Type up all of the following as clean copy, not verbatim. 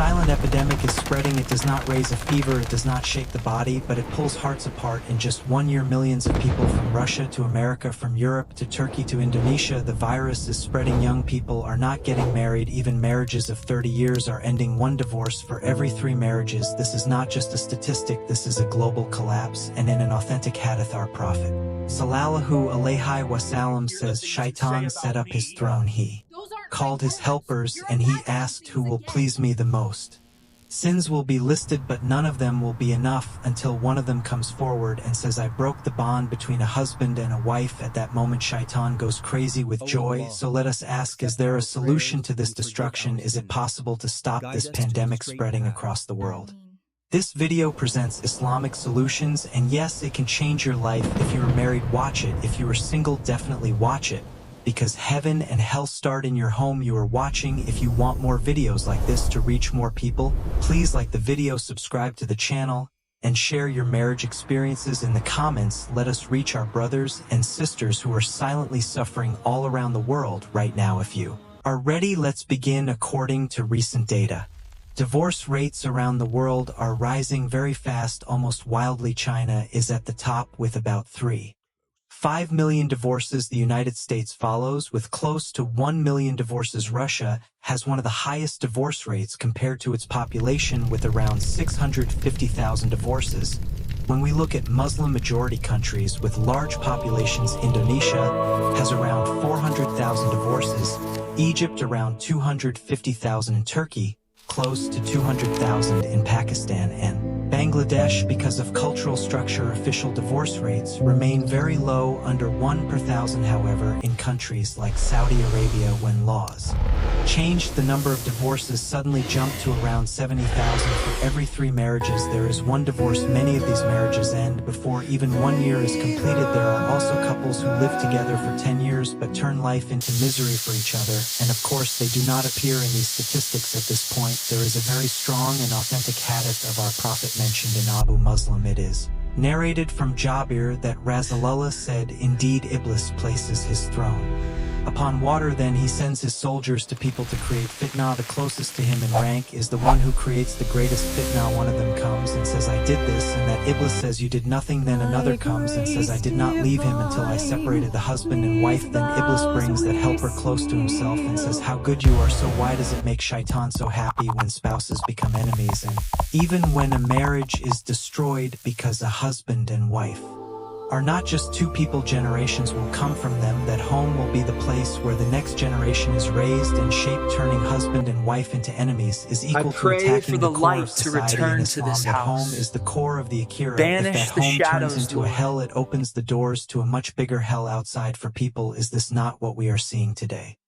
silent epidemic is spreading. It does not raise a fever, it does not shake the body, but it pulls hearts apart. In just 1 year, millions of people from Russia to America, from Europe to Turkey to Indonesia, the virus is spreading. Young people are not getting married. Even marriages of 30 years are ending. 1 divorce for every 3 marriages. This is not just a statistic, this is a global collapse. And in an authentic hadith, our Prophet Sallallahu Alaihi Wasallam says, Shaitan set up his throne. He called his helpers and he asked, who will please me the most? Sins will be listed, but none of them will be enough until one of them comes forward and says, I broke the bond between a husband and a wife. At that moment, Shaitan goes crazy with joy. So let us ask, is there a solution to this destruction? Is it possible to stop this pandemic spreading across the world? This video presents Islamic solutions, and yes, it can change your life. If you are married, watch it. If you are single, definitely watch it, because heaven and hell start in your home. You are watching. If you want more videos like this to reach more people, please like the video, subscribe to the channel, and share your marriage experiences in the comments. Let us reach our brothers and sisters who are silently suffering all around the world right now. If you are ready, let's begin. According to recent data, divorce rates around the world are rising very fast, almost wildly. China is at the top with about 3.5 million divorces. The United States follows with close to 1 million divorces. Russia has one of the highest divorce rates compared to its population, with around 650,000 divorces. When we look at Muslim-majority countries with large populations, Indonesia has around 400,000 divorces, Egypt around 250,000, and Turkey close to 200,000 in Pakistan and Bangladesh. Because of cultural structure, official divorce rates remain very low, under 1 per thousand. However, in countries like Saudi Arabia, when laws changed, the number of divorces suddenly jumped to around 70,000. For every 3 marriages, there is 1 divorce. Many of these marriages end before even 1 year is completed. There are also couples who live together for 10 years but turn life into misery for each other, and of course they do not appear in these statistics at this point. There is a very strong and authentic hadith of our Prophet mentioned in Abu Muslim. It is narrated from Jabir that Rasulullah said, indeed Iblis places his throne upon water, then he sends his soldiers to people to create fitna. The closest to him in rank is the one who creates the greatest fitna. One of them comes and says, I did this, and that Iblis says, you did nothing. Then another comes and says, I did not leave him until I separated the husband and wife. Then Iblis brings that helper close to himself and says, how good you are. So why does it make Shaitan so happy when spouses become enemies, and even when a marriage is destroyed because a husband and wife are not just 2 people, generations will come from them. That home will be the place where the next generation is raised and shaped. Turning husband and wife into enemies is equal to attacking the core of society. In Islam, that home is the core of the Akhirah. If that home turns into a hell, it opens the doors to a much bigger hell outside for people. Is this not what we are seeing today?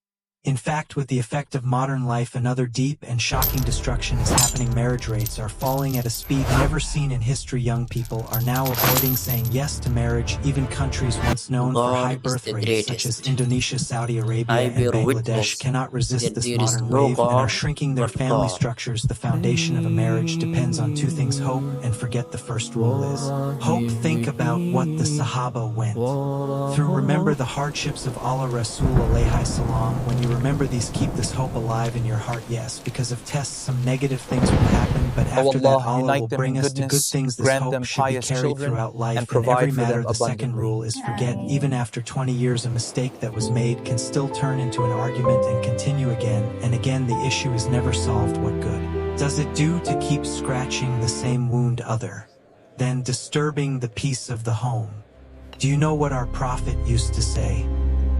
In fact, with the effect of modern life, another deep and shocking destruction is happening. Marriage rates are falling at a speed never seen in history. Young people are now avoiding saying yes to marriage. Even countries once known for high birth rates, such as Indonesia, Saudi Arabia, and Bangladesh, cannot resist this modern wave and are shrinking their family structures. The foundation of a marriage depends on 2 things: hope and forget. The first rule is hope. Think about what the Sahaba went through. Remember the hardships of Allah Rasul alayhi salam. When you remember these, keep this hope alive in your heart. Yes, because of tests, some negative things will happen, but after that, Allah will bring us to good things. This hope should be carried throughout life in every matter. The second rule is forget. Even after 20 years, a mistake that was made can still turn into an argument and continue again and again. The issue is never solved. What good does it do to keep scratching the same wound other than disturbing the peace of the home? Do you know what our Prophet used to say?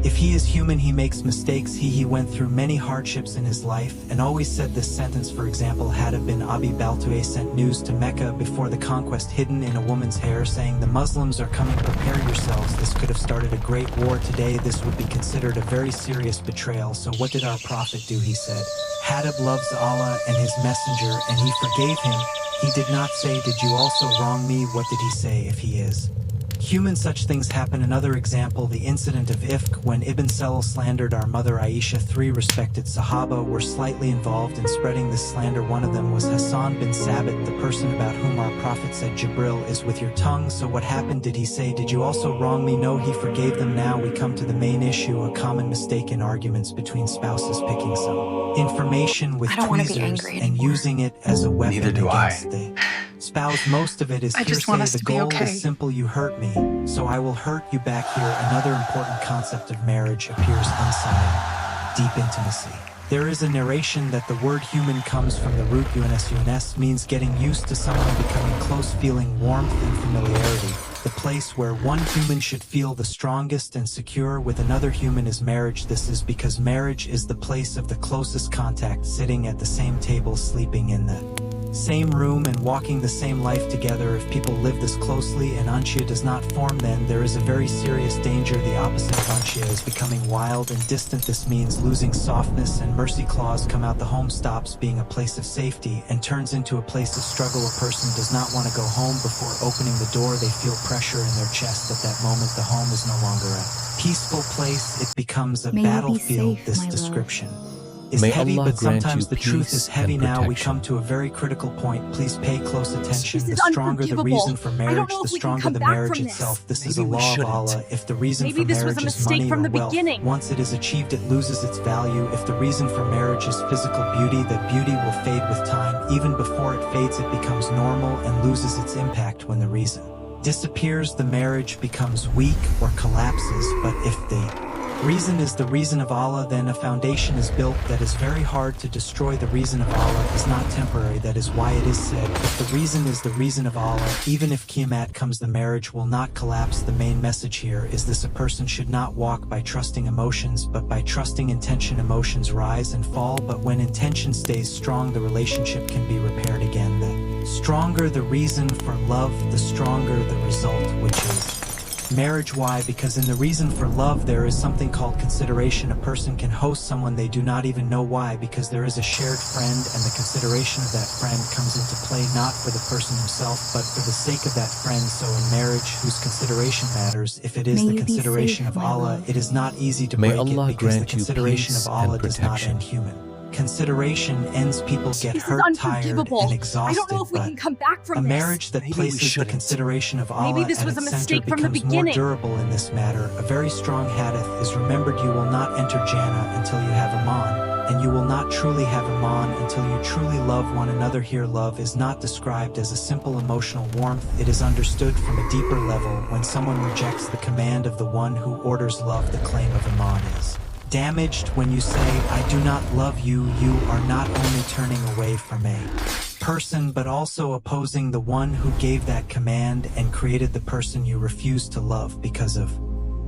If he is human, he makes mistakes. He went through many hardships in his life and always said this sentence. For example, had it been Abi Baltuay sent news to Mecca before the conquest, hidden in a woman's hair, saying the Muslims are coming, prepare yourselves. This could have started a great war. Today this would be considered a very serious betrayal. So what did our Prophet do? He said, Hadab loves Allah and his messenger, and he forgave him. He did not say, did you also wrong me? What did he say? If he is Human such things happen. Another example, the incident of Ifk, when Ibn Salul slandered our mother Aisha. 3 respected Sahaba were slightly involved in spreading this slander. One of them was Hassan bin Sabit, the person about whom our Prophet said, Jibril is with your tongue. So what happened? Did he say, did you also wrong me? No, he forgave them. Now we come to the main issue, a common mistake in arguments between spouses, picking some information with tweezers and using it as a weapon against the spouse. Most of it is hearsay. The goal is simple: you hurt me, so I will hurt you back. Here, another important concept of marriage appears inside deep intimacy. There is a narration that the word human comes from the root uns, means getting used to someone, becoming close, feeling warmth and familiarity. The place where one human should feel the strongest and secure with another human is marriage. This is because marriage is the place of the closest contact, sitting at the same table, sleeping in the same room and walking the same life together. If people live this closely and Anshya does not form, then there is a very serious danger. The opposite of Anshya is becoming wild and distant. This means losing softness and mercy. Claws come out. The home stops being a place of safety and turns into a place of struggle. A person does not want to go home. Before opening the door, they feel pressure in their chest. At that moment, the home is no longer a peaceful place. It becomes a battlefield. This description is heavy, but sometimes the truth is heavy. Now we come to a very critical point. Please pay close attention. The stronger the reason for marriage, the stronger the marriage itself. This is a law of Allah. If the reason for marriage is money or wealth, once it is achieved, it loses its value. If the reason for marriage is physical beauty, that beauty will fade with time. Even before it fades, it becomes normal and loses its impact. When the reason disappears, the marriage becomes weak or collapses. But if the reason is the reason of Allah, then a foundation is built that is very hard to destroy. The reason of Allah is not temporary. That is why it is said, if the reason is the reason of Allah, even if Qiyamah comes, the marriage will not collapse. The main message here is this: a person should not walk by trusting emotions, but by trusting intention. Emotions rise and fall, but when intention stays strong, the relationship can be repaired again. The stronger the reason for love, the stronger the result, which is marriage. Why? Because in the reason for love there is something called consideration. A person can host someone they do not even know. Why? Because there is a shared friend, and the consideration of that friend comes into play not for the person himself, but for the sake of that friend. So in marriage, whose consideration matters, if it is the consideration of Allah, it is not easy to break it, because the consideration of Allah does not end human consideration. Ends people get hurt, tired, and exhausted. I don't know if we can come back from a marriage that places the consideration of Allah at its center becomes more durable in this matter. A very strong hadith is remembered: you will not enter Jannah until you have Iman, and you will not truly have Iman until you truly love one another. Here, love is not described as a simple emotional warmth. It is understood from a deeper level. When someone rejects the command of the one who orders love, the claim of Iman is damaged. When you say, I do not love you, you are not only turning away from a person, but also opposing the one who gave that command and created the person you refuse to love. Because of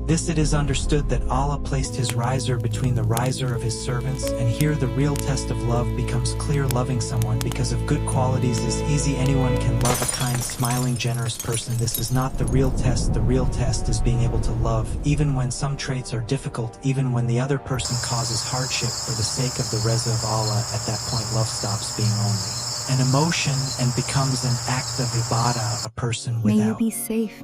this, it is understood that Allah placed His riser between the riser of His servants, and here the real test of love becomes clear. Loving someone because of good qualities is easy. Anyone can love a kind, smiling, generous person. This is not the real test. The real test is being able to love, even when some traits are difficult, even when the other person causes hardship, for the sake of the reza of Allah. At that point, love stops being only an emotion and becomes an act of ibadah. A person without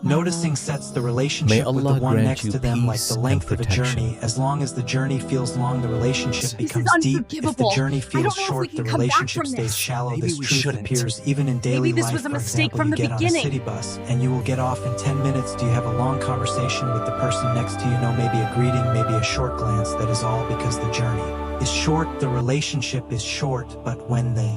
noticing sets the relationship with the one next to them like the length of a journey. As long as the journey feels long, the relationship becomes deep. If the journey feels short, the relationship stays shallow. This truth appears even in daily life. For example, you get on a city bus and you will get off in 10 minutes. Do you have a long conversation with the person next to you? No, maybe a greeting, maybe a short glance. That is all because the journey is short, the relationship is short. But when the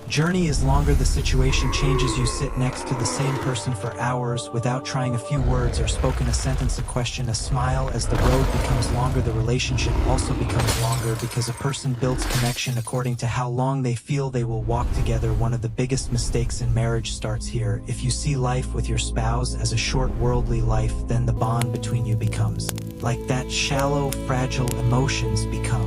journey is longer, the situation changes. You sit next to the same person for hours without trying a few words or spoken a sentence, a question, a smile. As the road becomes longer, the relationship also becomes longer, because a person builds connection according to how long they feel they will walk together. One of the biggest mistakes in marriage starts here. If you see life with your spouse as a short worldly life, then the bond between you becomes like that: shallow, fragile. Emotions become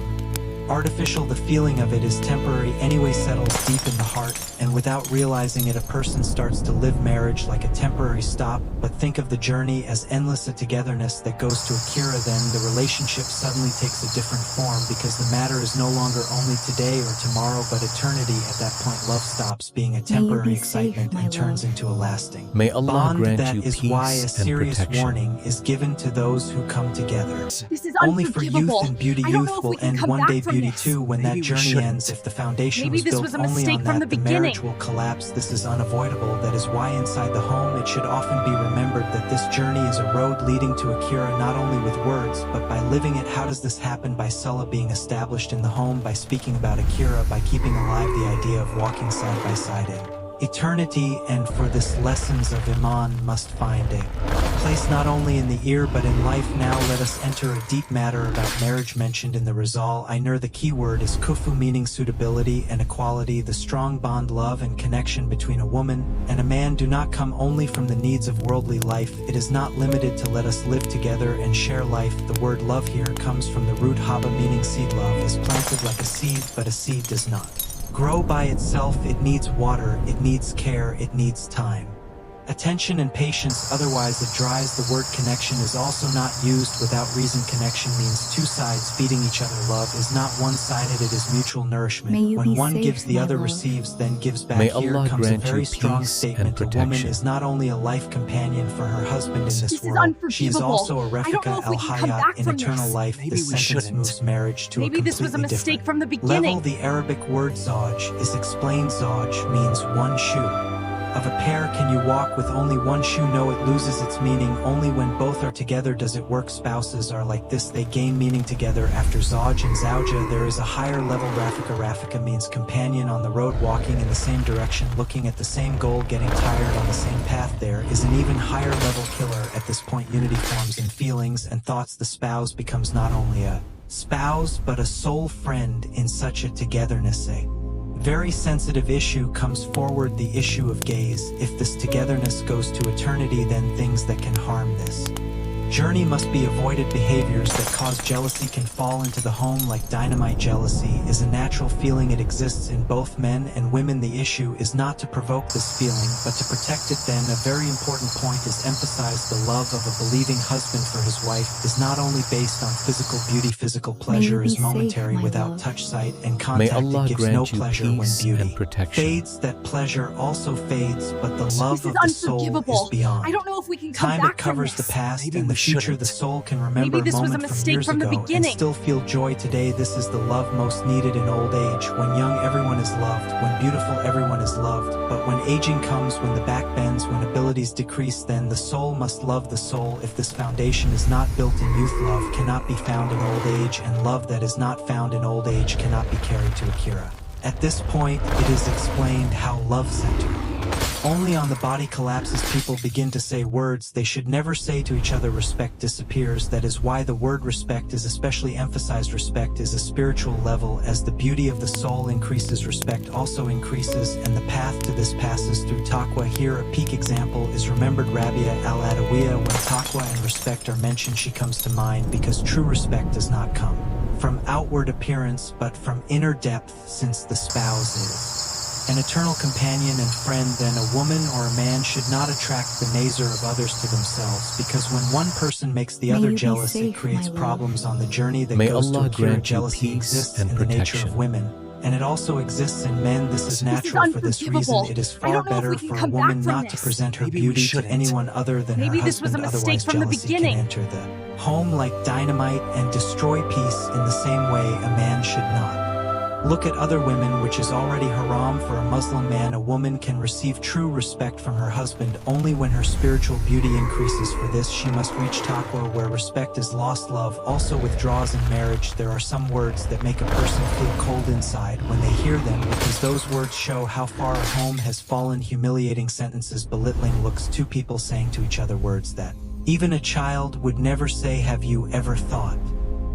Artificial, the feeling of it is temporary anyway, settles deep in the heart, and without realizing it a person starts to live marriage like a temporary stop, but think of the journey as endless, a togetherness that goes to Akhirah. Then the relationship suddenly takes a different form because the matter is no longer only today or tomorrow but eternity. At that point love stops being a temporary excitement and turns into a lasting May Allah bond. grant That you is peace why a and serious protection. warning is given to those who come together. This is Only for youth unforgivable. and beauty. I don't Youth know if will we can end come one back day, from beauty this. too. When Maybe that we journey shouldn't. ends, if the foundation Maybe was this built was a only mistake on from that, the the marriage beginning. will collapse. This is unavoidable. That is why inside the home it should often be remembered that this journey is a road leading to Akhirah, not only with words but by living it. How does this happen? By Salah being established in the home, by speaking about Akhirah, by keeping alive the idea of walking side by side in eternity. And for this, lessons of Iman must find a place not only in the ear but in life. Now let us enter a deep matter about marriage mentioned in the Rizal Ainur. The key word is kufu, meaning suitability and equality. The strong bond, love and connection between a woman and a man do not come only from the needs of worldly life. It is not limited to let us live together and share life. The word love here comes from the root haba, meaning seed. Love is planted like a seed, but a seed does not grow by itself. It needs water, it needs care, it needs time, attention and patience, otherwise it dries. The word connection is also not used without reason. Connection means two sides feeding each other. Love is not one-sided, it is mutual nourishment. When one gives, the other receives, then gives back. May Here Allah comes a grant very you strong peace statement. and A woman protection. is not only a life companion for her husband in this This is world, she is unforgivable. also a I don't know refika if we can come al-hayat back in from eternal this. life. Maybe This we sentence shouldn't. moves marriage to Maybe a this was a completely mistake different from the level. beginning. The Arabic word zawj is explained. Zawj means one shoe. Of a pair, can you walk with only one shoe? No, it loses its meaning. Only when both are together does it work. Spouses are like this, they gain meaning together. After zawj and zawja there is a higher level. Rafika. Rafika means companion on the road, walking in the same direction, looking at the same goal, getting tired on the same path. There is an even higher level killer. At this point unity forms in feelings and thoughts. The spouse becomes not only a spouse but a soul friend in such a togetherness. A very sensitive issue comes forward, the issue of gaze. If this togetherness goes to eternity, then things that can harm this journey must be avoided. Behaviors that cause jealousy can fall into the home like dynamite. Jealousy is a natural feeling. It exists in both men and women. The issue is not to provoke this feeling, but to protect it. Then a very important point is emphasized. The love of a believing husband for his wife is not only based on physical beauty. Physical pleasure is momentary without touch, sight, and contact. Allah It gives grant no you pleasure when peace beauty and protection. fades. That pleasure also fades, but the love This of is the soul is unforgivable. beyond I don't know if we can come time. back It covers from the this. past Maybe and we the future. shouldn't. The soul can remember Maybe this a was a moment from mistake years from the ago and beginning. still feel joy today. This is the love most needed in old age. When young, everyone is loved. When beautiful, everyone is loved. But when aging comes, when the back bends, when abilities decrease, then the soul must love the soul. If this foundation is not built in youth, love cannot be found in old age, and love that is not found in old age cannot be carried to Akhirah. At this point, it is explained how love-centered only on the body collapses. People begin to say words they should never say to each other. Respect disappears. That is why the word respect is especially emphasized. Respect is a spiritual level. As the beauty of the soul increases, respect also increases, and the path to this passes through taqwa. Here a peak example is remembered. Rabia al-Adawiyya. When taqwa and respect are mentioned, she comes to mind because true respect does not come from outward appearance but from inner depth, since the spouse is an eternal companion and friend. Then a woman or a man should not attract the nazar of others to themselves, because when one person makes the other jealous, it creates problems on the journey that May goes Allah to Akhirah. grant you Jealousy peace exists and in the nature protection. of women, and it also exists in men. This is natural. For this reason, unforgivable. it is I far don't know if better we can for a come back woman from not to this. present her Maybe we beauty to shouldn't. anyone other than Maybe her this was husband. a mistake Otherwise, from the jealousy beginning. can enter the home like dynamite and destroy peace. In the same way, a man should not look at other women, which is already haram for a Muslim man. A woman can receive true respect from her husband only when her spiritual beauty increases. For this, she must reach taqwa. Where respect is lost, love also withdraws. In marriage, there are some words that make a person feel cold inside when they hear them, because those words show how far a home has fallen. Humiliating sentences, belittling looks, two people saying to each other words that even a child would never say. Have you ever thought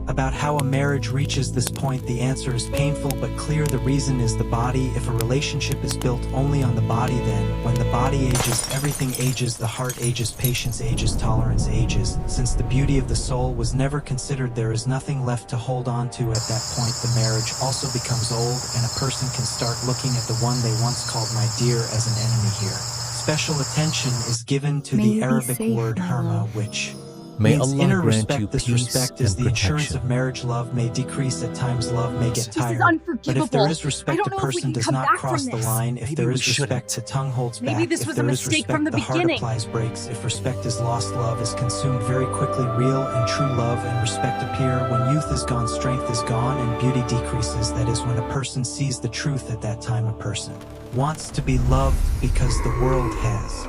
About how a marriage reaches this point, the answer is painful but clear. The reason is the body. If a relationship is built only on the body, then when the body ages, everything ages. The heart ages, patience ages, tolerance ages. Since the beauty of the soul was never considered, there is nothing left to hold on to. At that point, the marriage also becomes old, and a person can start looking at the one they once called my dear as an enemy here. Special attention is given to the Arabic word herma, which means inner respect. This respect is the insurance of marriage. Love may decrease at times, love may get tired, but if there is respect, a person does not cross the line. If there is respect, the tongue holds back. If there is respect, the heart applies brakes. If respect is lost, love is consumed very quickly. Real and true love and respect appear when youth is gone, strength is gone, and beauty decreases. That is when a person sees the truth. At that time, a person wants to be loved because the world has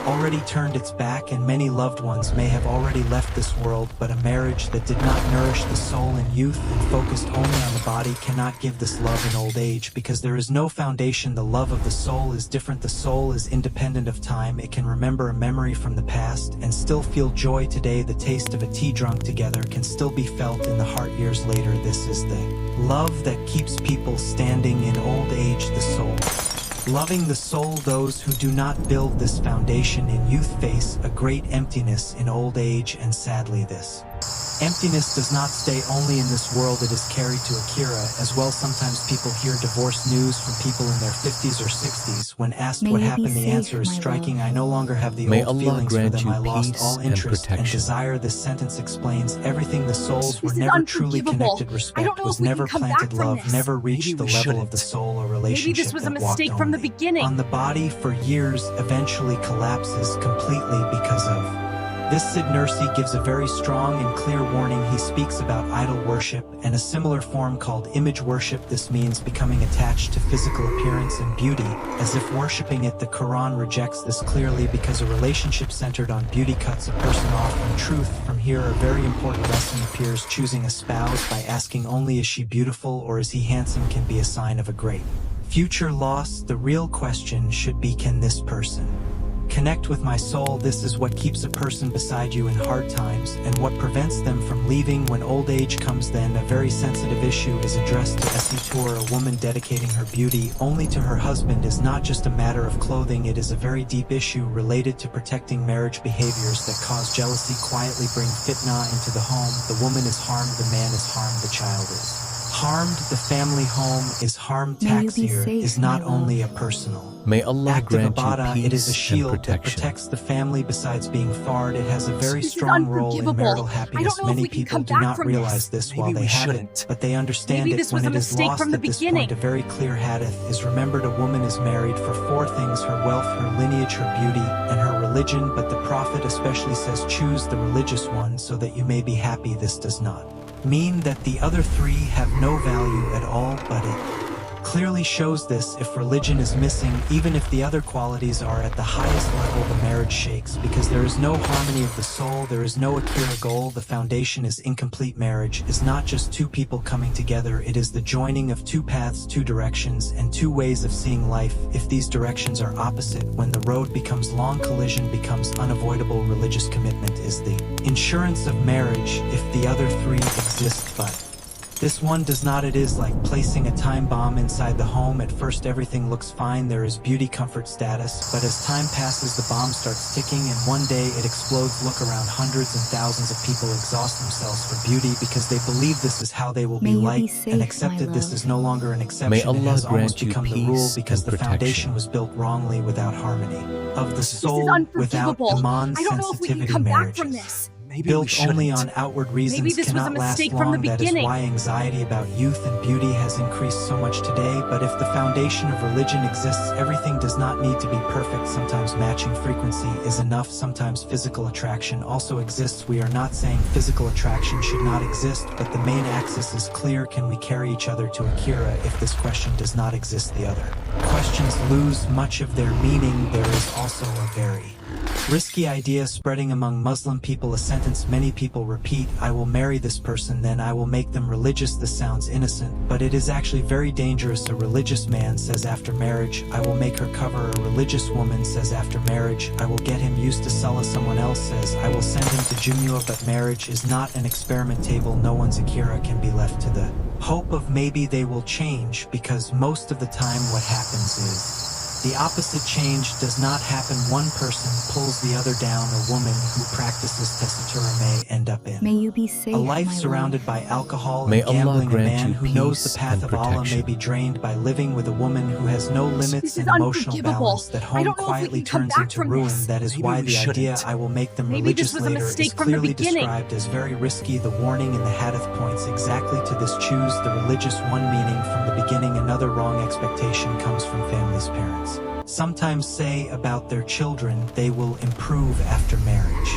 already turned its back, and many loved ones may have already left this world. But a marriage that did not nourish the soul in youth and focused only on the body cannot give this love in old age, because there is no foundation. The love of the soul is different. The soul is independent of time. It can remember a memory from the past and still feel joy today. The taste of a tea drunk together can still be felt in the heart years later. This is the love that keeps people standing in old age. The soul loving the soul. Those who do not build this foundation in youth face a great emptiness in old age, and sadly this emptiness does not stay only in this world. It is carried to Akhirah as well. Sometimes people hear divorce news from people in their 50s or 60s. When asked what happened, the answer is striking. I no longer have the old feelings for them. I lost all interest and desire. This sentence explains everything. The souls were never truly connected. Respect was never planted. Love never reached the level of the soul or relationship. Maybe this was a mistake from the beginning. On the body for years, eventually collapses completely because of this. Sid Nursi gives a very strong and clear warning. He speaks about idol worship and a similar form called image worship. This means becoming attached to physical appearance and beauty, as if worshipping it. The Quran rejects this clearly, because a relationship centered on beauty cuts a person off from truth. From here, a very important lesson appears. Choosing a spouse by asking only is she beautiful or is he handsome can be a sign of a great future loss. The real question should be, can this person connect with my soul? This is what keeps a person beside you in hard times and what prevents them from leaving when old age comes. Then a very sensitive issue is addressed to Tour. A woman dedicating her beauty only to her husband is not just a matter of clothing. It is a very deep issue related to protecting marriage. Behaviors that cause jealousy quietly bring fitna into the home. The woman is harmed, the man is harmed, the child is harmed, the family home is harmed. Taxir is not only a personal May Allah act of grant ibadah, you it is a peace shield and that protection. protects the family. Besides being fard, it has a very This is strong role in unforgivable. marital I happiness. don't know if Many we can people come do back not from realize this. this while they have it, but they understand Maybe it this when was it a is mistake lost. from the At this beginning. point, a very clear hadith is remembered. A woman is married for 4 things: her wealth, her lineage, her beauty, and her religion. But the Prophet especially says, choose the religious one so that you may be happy. This does not mean that the other 3 have no value at all, but it clearly shows this. If religion is missing, even if the other qualities are at the highest level, the marriage shakes, because there is no harmony of the soul. There is no Akhirah goal. The foundation is incomplete. Marriage is not just 2 people coming together. It is the joining of 2 paths, 2 directions, and 2 ways of seeing life. If these directions are opposite, when the road becomes long, collision becomes unavoidable. Religious commitment is the insurance of marriage if the other 3 exist, but this one does not. It is like placing a time bomb inside the home. At first everything looks fine. There is beauty, comfort, status, but as time passes the bomb starts ticking and one day it explodes. Look around, hundreds and thousands of people exhaust themselves for beauty because they believe this is how they will be liked and accepted. This is no longer an exception. It has almost become the rule because the foundation was built wrongly, without harmony of the soul, without iman, sensitivity. Marriages built only on outward reasons cannot last long. That is why anxiety about youth and beauty has increased so much today. But if the foundation of religion exists, everything does not need to be perfect. Sometimes matching frequency is enough. Sometimes physical attraction also exists. We are not saying physical attraction should not exist, but the main axis is clear. Can we carry each other to Akhirah? If this question does not exist, the other questions lose much of their meaning. There is also a very risky idea spreading among Muslim people, a sentence many people repeat, I will marry this person, then I will make them religious. This sounds innocent, but it is actually very dangerous. A religious man says after marriage, I will make her cover. A religious woman says after marriage, I will get him used to Salah. Someone else says, I will send him to Jumu'ah. But marriage is not an experiment table. No one's Akhirah can be left to the hope of maybe they will change, because most of the time what happens is the opposite. Change does not happen. One person pulls the other down. A woman who practices tessitura may end up in May you be safe, a life my surrounded love. by alcohol May and gambling. Allah A grant man you who knows peace the path and of Allah may protection. be drained by living with a woman who has no limits This and is emotional unforgivable. balance. That I home don't know if we quietly can come turns back into from ruin. this. That is Maybe why we the idea shouldn't. I will make them Maybe this religious was a later is mistake from the clearly beginning. described as very risky. The warning in the hadith points exactly to this. Choose the religious one, meaning from the beginning. Another wrong expectation comes from families' parents sometimes say about their children they will improve after marriage.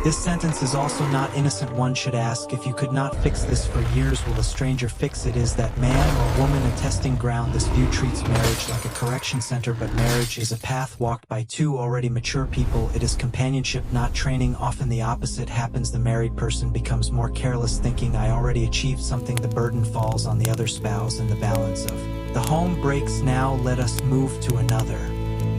This sentence is also not innocent. One should ask, if you could not fix this for years, will a stranger fix it? Is that man or woman a testing ground? This view treats marriage like a correction center, but marriage is a path walked by two already mature people. It is companionship, not training. Often the opposite happens. The married person becomes more careless, thinking I already achieved something. The burden falls on the other spouse and the balance of the home breaks. Now let us move to another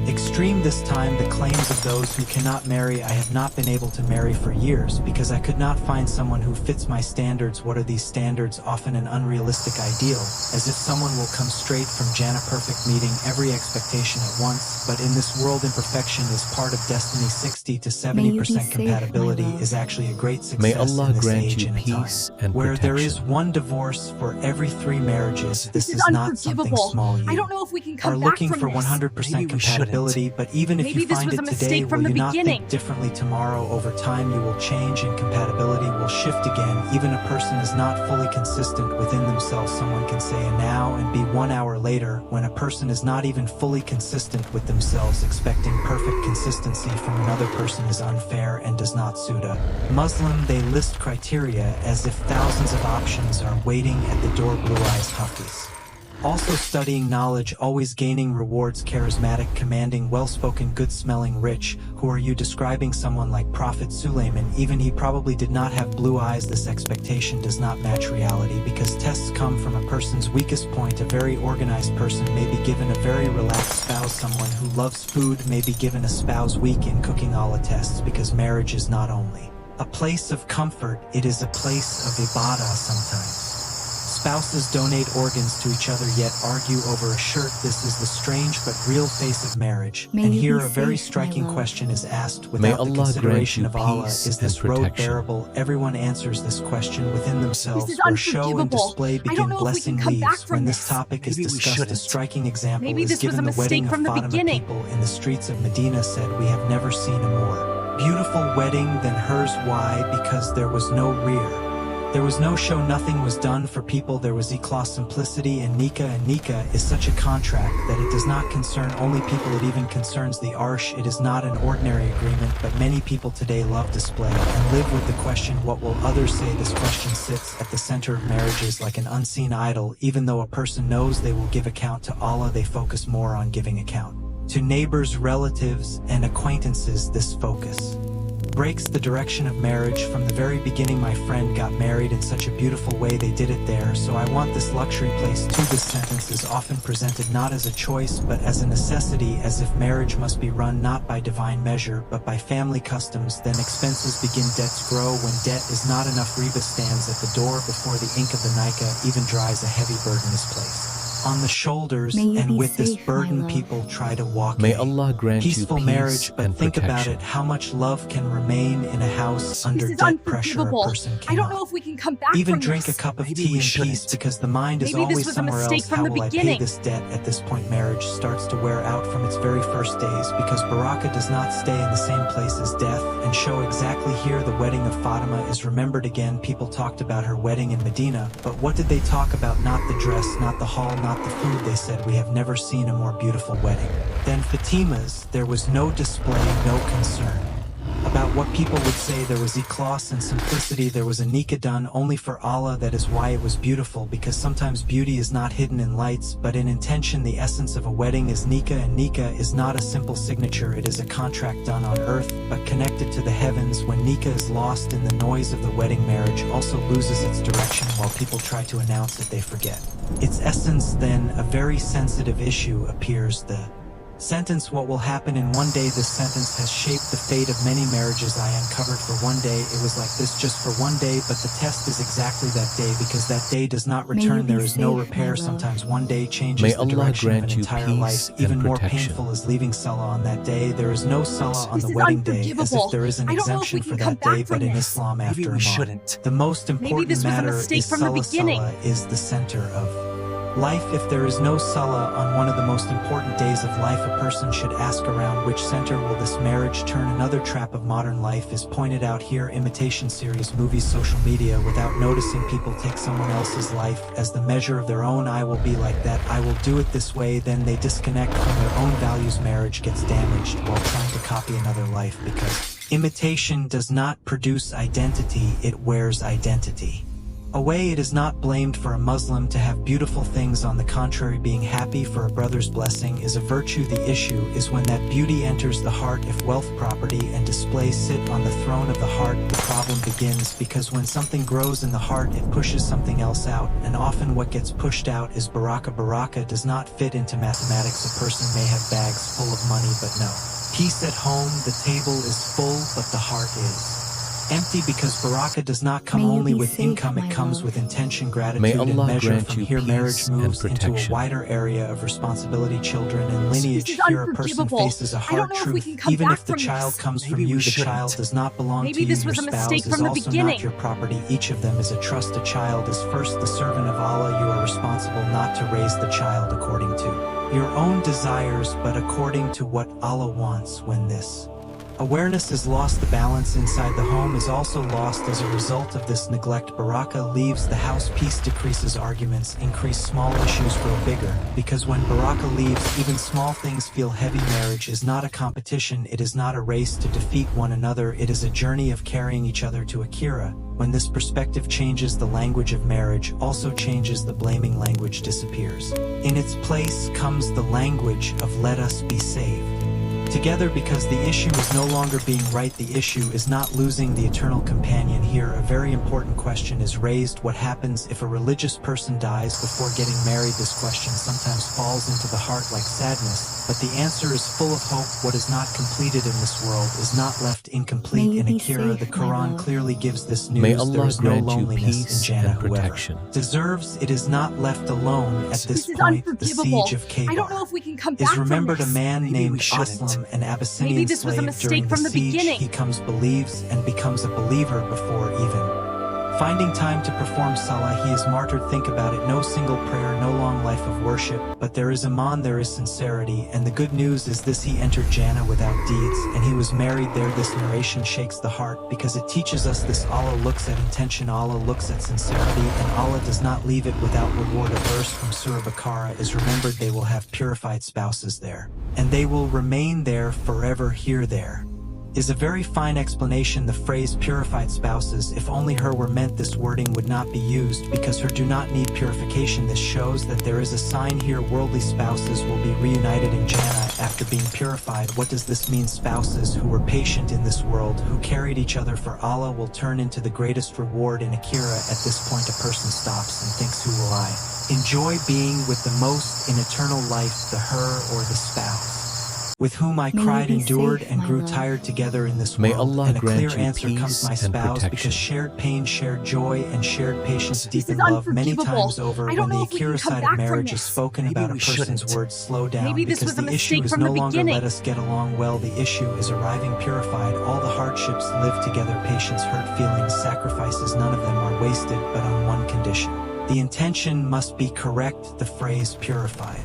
extreme. This time the claims of those who cannot marry. I have not been able to marry for years because I could not find someone who fits my standards. What are these standards? Often an unrealistic ideal, as if someone will come straight from Jannah, perfect, meeting every expectation at once. But in this world, imperfection is part of destiny. 60 to 70% safe, compatibility my love. is actually a great success. May Allah in this grant age you and a time peace and where there is protection. one divorce for every 3 marriages. This This is not something unforgivable. small. You I don't know if we can come are back looking from for this. 100% Maybe we shouldn't. compatibility, but even if Maybe you this find was it a today, mistake from will the you not beginning. think differently tomorrow? Over time you will change and compatibility will shift again. Even a person is not fully consistent within themselves. Someone can say a now and be 1 hour later. When a person is not even fully consistent with themselves, expecting perfect consistency from another person is unfair and does not suit a Muslim. They list criteria as if thousands of options are waiting at the door. Blue eyes Hafiz. Also studying knowledge, always gaining rewards, charismatic, commanding, well-spoken, good-smelling, rich. Who are you describing? Someone like Prophet Sulaiman. Even he probably did not have blue eyes. This expectation does not match reality because tests come from a person's weakest point. A very organized person may be given a very relaxed spouse. Someone who loves food may be given a spouse weak in cooking. Allah tests because marriage is not only a place of comfort, it is a place of ibadah sometimes. Spouses donate organs to each other yet argue over a shirt. This is the strange but real face of marriage. May And you here be a very safe, my striking love. question is asked May without the Allah consideration grant of you Allah. peace Is this and road protection. bearable? Everyone answers this question within themselves, is where show and unforgivable. display I don't begin. know if we Blessing can come back leaves. from When this this. topic is Maybe we discussed, a shouldn't. striking example Maybe is this was given. a The wedding mistake of from the Fatima. beginning. People in the streets of Medina said, we have never seen a more beautiful wedding than hers. Why? Because there was no rear. There was no show, nothing was done for people. There was ikhlas, simplicity, and nikah. And nikah is such a contract that it does not concern only people, it even concerns the arsh. It is not an ordinary agreement, but many people today love display and live with the question, what will others say? This question sits at the center of marriages like an unseen idol. Even though a person knows they will give account to Allah, they focus more on giving account to neighbors, relatives, and acquaintances. This focus breaks the direction of marriage from the very beginning. My friend got married in such a beautiful way, they did it there, so I want this luxury place too. This sentence is often presented not as a choice but as a necessity, as if marriage must be run not by divine measure but by family customs. Then expenses begin, debts grow. When debt is not enough, riba stands at the door. Before the ink of the nikah even dries, a heavy burden is placed on the shoulders, May you and be with this safe, my burden love. people try to walk May a Allah grant you peaceful peace marriage. But and think about protection. it, how much love can remain in a house under This is debt pressure? A unforgivable. person I don't cannot know if we can come back even from drink this. a cup of Maybe tea we in peace shouldn't. because the mind is Maybe this always was a somewhere mistake else. from How the will I pay beginning. this debt? At this point marriage starts to wear out from its very first days, because Baraka does not stay in the same place as death. And show exactly here, the wedding of Fatima is remembered again. People talked about her wedding in Medina, but what did they talk about? Not the dress, not the hall, not the food. They said, we have never seen a more beautiful wedding than Fatima's. There was no display, no concern about what people would say. There was ikhlas and simplicity. There was a nikah done only for Allah. That is why it was beautiful, because sometimes beauty is not hidden in lights, but in intention. The essence of a wedding is nikah, and nikah is not a simple signature. It is a contract done on earth, but connected to the heavens. When nikah is lost in the noise of the wedding, marriage also loses its direction. While people try to announce it, they forget its essence. Then a very sensitive issue appears, the sentence. What will happen in one day? This sentence has shaped the fate of many marriages I uncovered. For one day it was like this, just for one day, but the test is exactly that day, because that day does not return. There is no repair. Sometimes one day changes the direction of an entire life. Even more painful is leaving salah on that day. There is no salah on the wedding day, as if there is an exemption for that day, but in Islam, after Iman, the most important matter is salah. Salah is the center of life. If there is no salah on one of the most important days of life, a person should ask, around which center will this marriage turn? Another trap of modern life is pointed out here. Imitation series, movies, social media. Without noticing, people take someone else's life as the measure of their own. I will be like that, I will do it this way. Then they disconnect from their own values. Marriage gets damaged while trying to copy another life, because imitation does not produce identity, it wears identity away. It is not blamed for a Muslim to have beautiful things. On the contrary, being happy for a brother's blessing is a virtue. The issue is when that beauty enters the heart. If wealth, property, and display sit on the throne of the heart, the problem begins, because when something grows in the heart, it pushes something else out, and often what gets pushed out is baraka. Baraka does not fit into mathematics. A person may have bags full of money, but no peace at home. The table is full, but the heart is empty, because baraka does not come only with income, it comes with intention, gratitude, and measure. From here, marriage moves into a wider area of responsibility. Children and lineage. Here a person faces a hard truth. Even if the child comes from you, the child does not belong to you. Your spouse is also not your property. Each of them is a trust. A child is first the servant of Allah. You are responsible not to raise the child according to your own desires, but according to what Allah wants. When this awareness is lost, the balance inside the home is also lost. As a result of this neglect, baraka leaves the house. Peace decreases, arguments increase, small issues grow bigger, because when baraka leaves, even small things feel heavy. Marriage is not a competition, it is not a race to defeat one another, it is a journey of carrying each other to Akhirah. When this perspective changes, the language of marriage also changes. The blaming language disappears. In its place comes the language of let us be saved together, because the issue is no longer being right, the issue is not losing the eternal companion. Here a very important question is raised: what happens if a religious person dies before getting married? This question sometimes falls into the heart like sadness, but the answer is full of hope. What is not completed in this world is not left incomplete. In Akhirah, the Quran clearly gives this news. There is no loneliness in Jannah. Whoever deserves it is not left alone. At this point, the siege of Khaybar is remembered. A man named Aslam, an Abyssinian slave, during the siege, he comes, believes, and becomes a believer before even finding time to perform salah. He is martyred. Think about it. No single prayer, no long life of worship, but there is iman, there is sincerity. And the good news is this: he entered Jannah without deeds, and he was married there. This narration shakes the heart, because it teaches us this: Allah looks at intention, Allah looks at sincerity, and Allah does not leave it without reward. A verse from Surah Baqarah is remembered: they will have purified spouses there, and they will remain there forever. Here there is a very fine explanation. The phrase purified spouses, if only her were meant, this wording would not be used, because her do not need purification. This shows that there is a sign here: worldly spouses will be reunited in Jannah after being purified. What does this mean? Spouses who were patient in this world, who carried each other for Allah, will turn into the greatest reward in Akhirah. At this point, a person stops and thinks, who will I enjoy being with the most in eternal life, the her or the spouse with whom I cried, endured, and grew tired together in this world? And a clear answer comes: my spouse, because shared pain, shared joy, and shared patience deepen love. Many times over, when the Akhirah side of marriage is spoken about, a person's words slow down, because the issue is no longer let us get along well, the issue is arriving purified. All the hardships live together, patience, hurt feelings, sacrifices, none of them are wasted, but on one condition: the intention must be correct. The phrase purified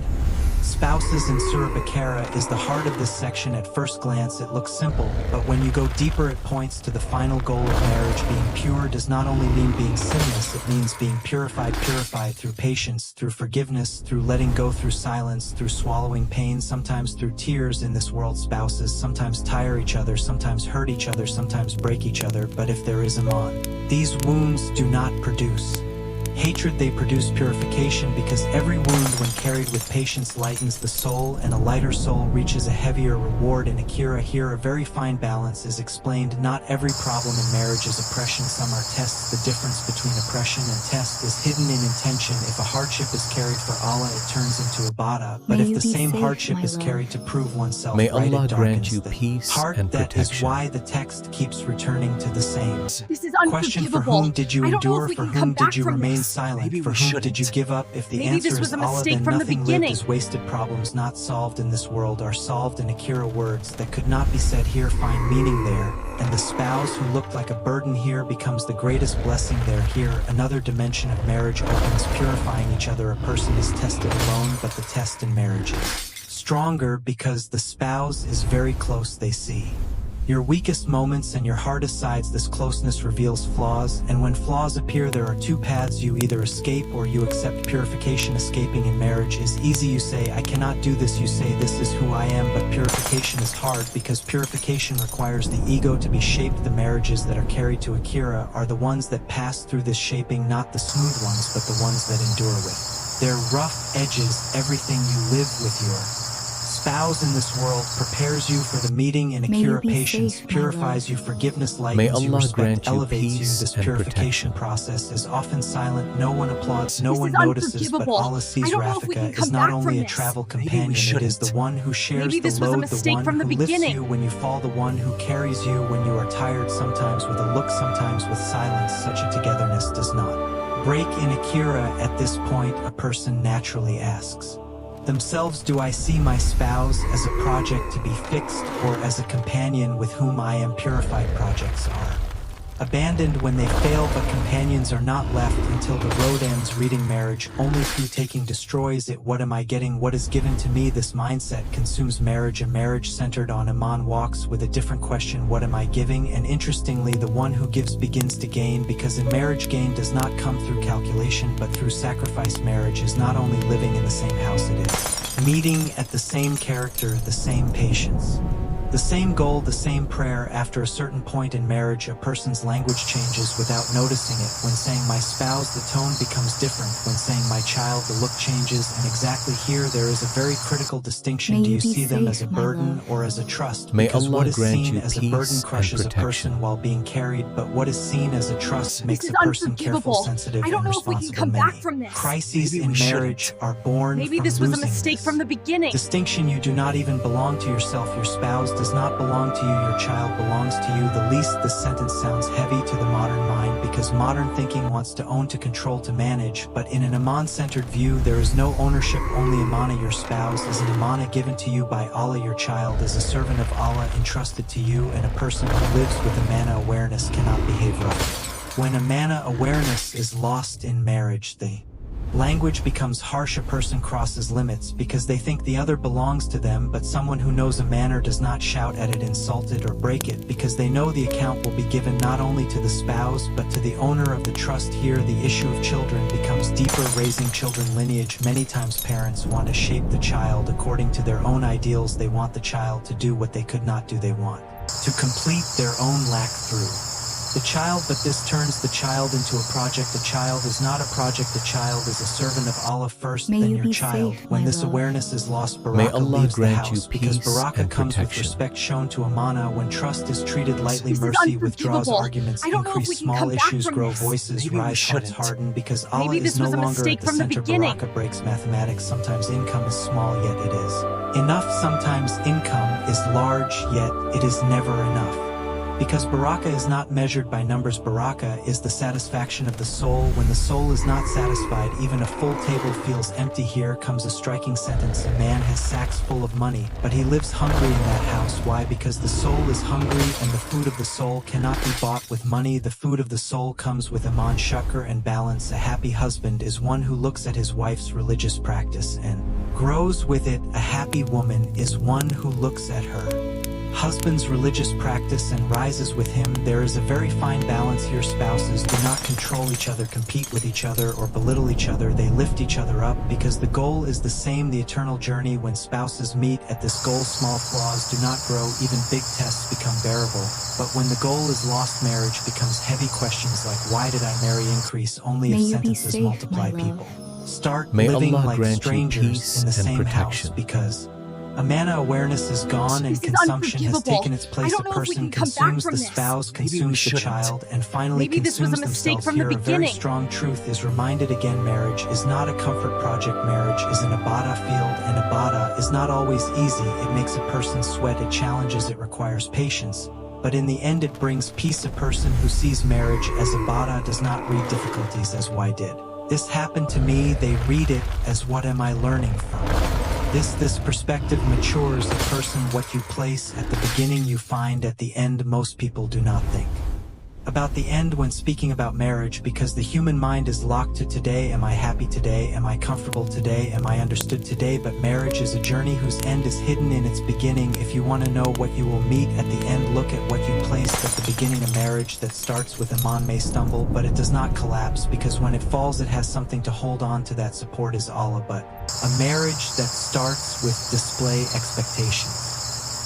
Spouses in Surah Akhirah is the heart of this section. At first glance it looks simple, but when you go deeper it points to the final goal of marriage. Being pure does not only mean being sinless, it means being purified through patience, through forgiveness, through letting go, through silence, through swallowing pain, sometimes through tears. In this world, spouses sometimes tire each other, sometimes hurt each other, sometimes break each other, but if there is Iman, these wounds do not produce hatred, they produce purification, because every wound when carried with patience lightens the soul, and a lighter soul reaches a heavier reward. In Akhirah, here a very fine balance is explained. Not every problem in marriage is oppression, some are tests. The difference between oppression and test is hidden in intention. If a hardship is carried for Allah, it turns into ibadah, but if the same hardship is carried to prove oneself right, it darkens the heart. That is why the text keeps returning to the same question: for whom did you endure? For whom did you remain silent? For whom did you give up? If the answer is Allah, then nothing lived is wasted. Problems not solved in this world are solved in Akhirah. Words that could not be said here find meaning there, and the spouse who looked like a burden here becomes the greatest blessing there. Here another dimension of marriage opens, purifying each other. A person is tested alone, but the test in marriage is stronger because the spouse is very close. They see your weakest moments and your hardest sides. This closeness reveals flaws, and when flaws appear, there are two paths: you either escape or you accept purification. Escaping in marriage is easy. You say, I cannot do this. You say, this is who I am. But purification is hard, because purification requires the ego to be shaped. The marriages that are carried to Akhirah are the ones that pass through this shaping, not the smooth ones, but the ones that endure with their rough edges. Everything you live with your spouse in this world prepares you for the meeting in Akhirah. Patience purifies you, forgiveness lightens you, respect elevates you. This purification process is often silent. No one applauds, no one notices, but Allah sees. Rafika is not only a travel companion, it is the one who shares the load, the one who lifts you when you fall, the one who carries you when you are tired, sometimes with a look, sometimes with silence. Such a togetherness does not break in Akhirah. At this point, a person naturally asks themselves, do I see my spouse as a project to be fixed, or as a companion with whom I am purified? Projects are abandoned when they fail, but companions are not left until the road ends. Reading marriage only through taking destroys it. What am I getting? What is given to me? This mindset consumes marriage. A marriage centered on Iman walks with a different question: what am I giving? And interestingly, the one who gives begins to gain, because in marriage gain does not come through calculation but through sacrifice. Marriage is not only living in the same house, it is meeting at the same character, the same patience, the same goal, the same prayer. After a certain point in marriage, a person's language changes without noticing it. When saying my spouse, the tone becomes different. When saying my child, the look changes. And exactly here there is a very critical distinction. Do you see them as a burden or as a trust? Because what is seen as a burden crushes a person while being carried, but what is seen as a trust makes a person careful, sensitive, and responsible. Many crises in marriage are born from losing this. Maybe this was a mistake from the beginning. Distinction: you do not even belong to yourself. Your spouse does not belong to you. Your child belongs to you. The least this sentence sounds heavy to the modern mind, because modern thinking wants to own, to control, to manage. But in an Iman-centered view, there is no ownership, only Imana. Your spouse is an Imana given to you by Allah. Your child is a servant of Allah entrusted to you, and a person who lives with Imana awareness cannot behave roughly. When Imana awareness is lost in marriage, the language becomes harsh. A person crosses limits because they think the other belongs to them, but someone who knows a manner does not shout at it, insult it, or break it, because they know the account will be given not only to the spouse but to the owner of the trust. Here the issue of children becomes deeper. Raising children, lineage. Many times parents want to shape the child according to their own ideals. They want the child to do what they could not do. They want to complete their own lack through the child, but this turns the child into a project. The child is not a project. The child is a servant of Allah first, then your child. When this awareness is lost, Baraka leaves the house, because Baraka comes with respect shown to Amana. When trust is treated lightly, mercy withdraws, arguments increase, small issues grow, voices rise, hearts harden, because Allah is no longer at the center. Baraka breaks mathematics. Sometimes income is small, yet it is enough. Sometimes income is large, yet it is never enough. Because Baraka is not measured by numbers. Baraka is the satisfaction of the soul. When the soul is not satisfied, even a full table feels empty. Here comes a striking sentence: a man has sacks full of money, but he lives hungry in that house. Why? Because the soul is hungry, and the food of the soul cannot be bought with money. The food of the soul comes with Iman, shukr, and balance. A happy husband is one who looks at his wife's religious practice and Grows with it, a happy woman is one who looks at her husband's religious practice and rises with him. There is a very fine balance here. Spouses do not control each other, compete with each other, or belittle each other. They lift each other up because the goal is the same, the eternal journey. When spouses meet at this goal, small flaws do not grow, even big tests become bearable. But when the goal is lost, marriage becomes heavy. Questions like why did I marry increase only if sentences multiply people. Start living like strangers in the same house because Amana awareness is gone and consumption has taken its place. A person consumes the spouse, consumes the child, and finally consumes themselves. Here a very strong truth is reminded again. Marriage is not a comfort project. Marriage is an ibadah field, and ibadah is not always easy. It makes a person sweat, it challenges, it requires patience. But in the end it brings peace. A person who sees marriage as ibadah does not read difficulties as why did this happen to me. They read it as what am I learning from. This perspective matures a person. What you place at the beginning you find at the end. Most people do not think about the end when speaking about marriage because the human mind is locked to today. Am I happy today? Am I comfortable today? Am I understood today? But marriage is a journey whose end is hidden in its beginning. If you want to know what you will meet at the end, look at what you placed at the beginning. A marriage that starts with Iman may stumble, but it does not collapse because when it falls it has something to hold on to. That support is Allah. But a marriage that starts with display expectations.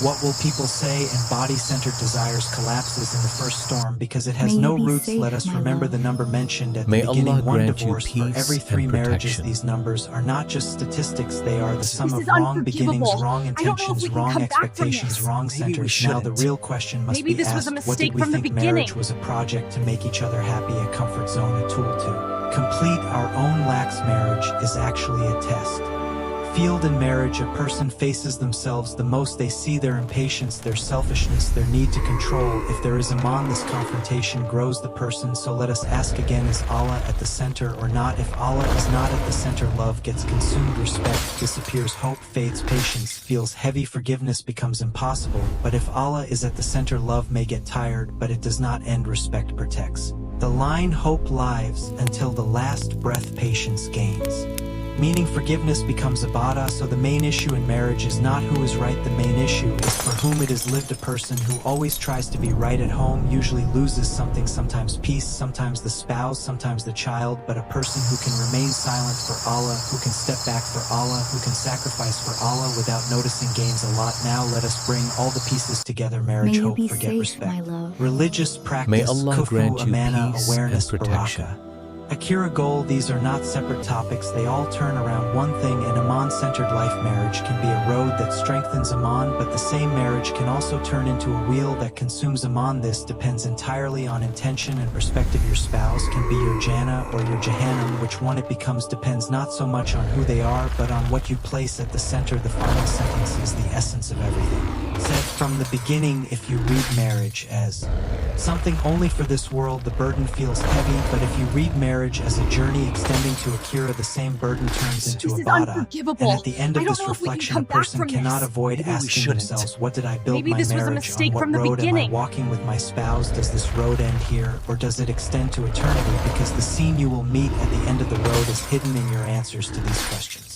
What will people say? And body-centered desires collapses in the first storm because it has no roots. Let us remember the number mentioned at the beginning. One divorce for every 3 marriages. These numbers are not just statistics, they are the sum of wrong beginnings, wrong intentions, wrong expectations, wrong centers. Now the real question must be asked, what did we think marriage was? A project to make each other happy, a comfort zone, a tool to complete our own lax. Marriage is actually a test field. In marriage a person faces themselves the most. They see their impatience, their selfishness, their need to control. If there is Iman, this confrontation grows the person. So let us ask again, is Allah at the center or not? If Allah is not at the center, love gets consumed, respect disappears, hope fades, patience feels heavy, forgiveness becomes impossible. But if Allah is at the center, love may get tired, but it does not end. Respect protects the line, hope lives until the last breath, patience gains meaning, forgiveness becomes ibadah. So the main issue in marriage is not who is right, the main issue is for whom it is lived. A person who always tries to be right at home usually loses something, sometimes peace, sometimes the spouse, sometimes the child. But a person who can remain silent for Allah, who can step back for Allah, who can sacrifice for Allah without noticing gains a lot. Now let us bring all the pieces together. Marriage, hope, forget, respect, religious practice, kufu, amana, awareness, baraka, Akhirah, goal. These are not separate topics, they all turn around one thing: an Iman-centered life. Marriage can be a road that strengthens Iman, but the same marriage can also turn into a wheel that consumes Iman. This depends entirely on intention and perspective. Your spouse can be your Jannah or your Jahannam. Which one it becomes depends not so much on who they are, but on what you place at the center. The final sentence is the essence of everything. Said from the beginning, if you read marriage as something only for this world, the burden feels heavy. But if you read marriage as a journey extending to Akhirah, the same burden turns into ibadah. And at the end of this reflection, a person cannot avoid asking themselves, what did I build my marriage on? What road am I walking with my spouse? Does this road end here, or does it extend to eternity? Because the scene you will meet at the end of the road is hidden in your answers to these questions.